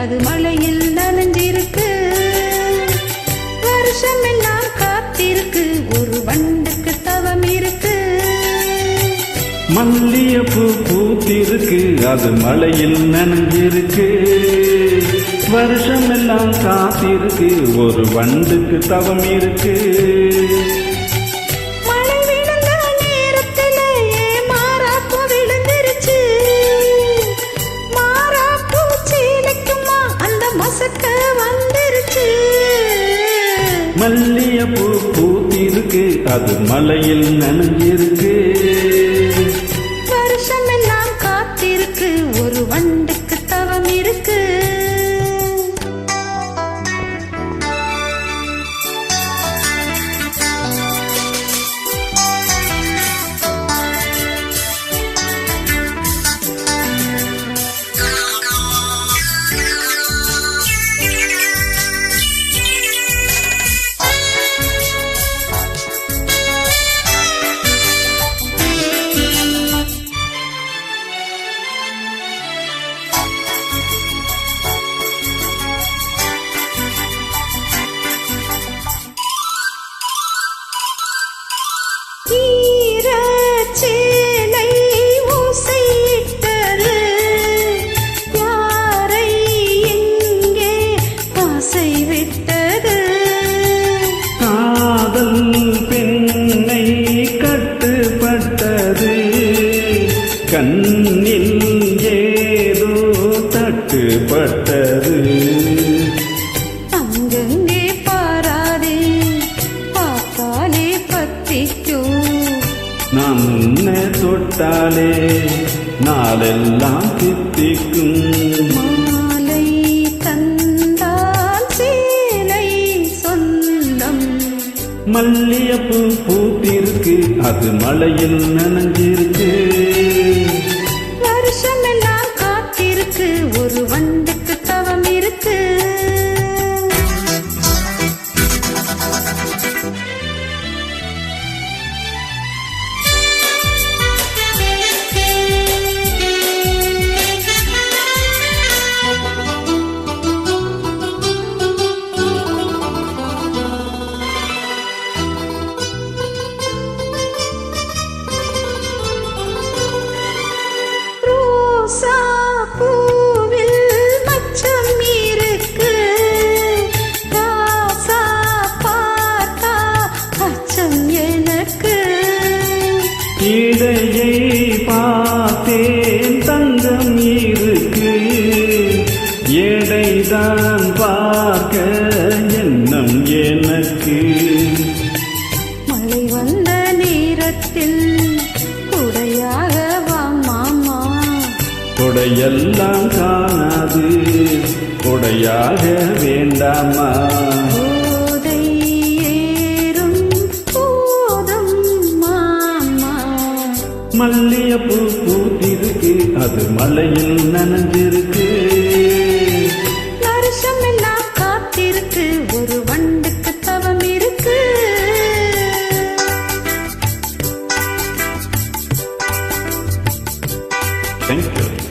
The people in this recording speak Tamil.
அது மழையில் நனைஞ்சிருக்கு. வருஷம் எல்லாம் காத்திருக்கு, ஒரு வண்டுக்கு தவம் இருக்கு. மல்லிகைப்பூ பூத்திருக்கு, அது மழையில் நனைஞ்சிருக்கு. வருஷம் எல்லாம் காத்திருக்கு, ஒரு வண்டுக்கு தவம் இருக்கு. மழை விழுந்த நேரத்திலேயே மாறாப்பூ விழுந்துருச்சு. மாறாப்பூ சீலைக்குமா அந்த மசக்க வந்துருச்சு. மல்லிகைப்பூ பூத்திருக்கு, அது மழையில் நனைஞ்சிருக்கு. வருஷம் எல்லாம் காத்திருக்கு, ஒரு வண்டுக்கு தவம் இருக்கு. பெண்ணை கட்டுப்பட்டது, கண்ணில் ஏதோ தட்டுப்பட்டது. அங்கங்கே பாராதே, பார்த்தாலே பத்திக்கும். நான் உன்னை தொட்டாலே நாளெல்லாம் தித்திக்கும். மாலை தந்தால் சேலை சொந்தம். மல்லிகைப்பூ பூத்திருக்கு, அது மழையில் நனைஞ்சிருக்கு. வருஷம் எல்லாம் காத்திருக்கு, ஒரு வண்டுக்கு தவம் இருக்கு. இடையை பார்த்தேன் தங்கம் இருக்கு, எடைதான் பார்க்க எண்ணம் எனக்கு. மழை வந்த நேரத்தில் குடையாக வா மாமா. கொடையெல்லாம் காணாது, கொடையாக வேண்டாமா. மல்லிகைப்பூ பூத்திருக்கு, அது மழையில் நனைஞ்சிருக்கு. வருஷம் எல்லாம் காத்திருக்கு, ஒரு வண்டுக்கு தவம் இருக்கு. Thank you.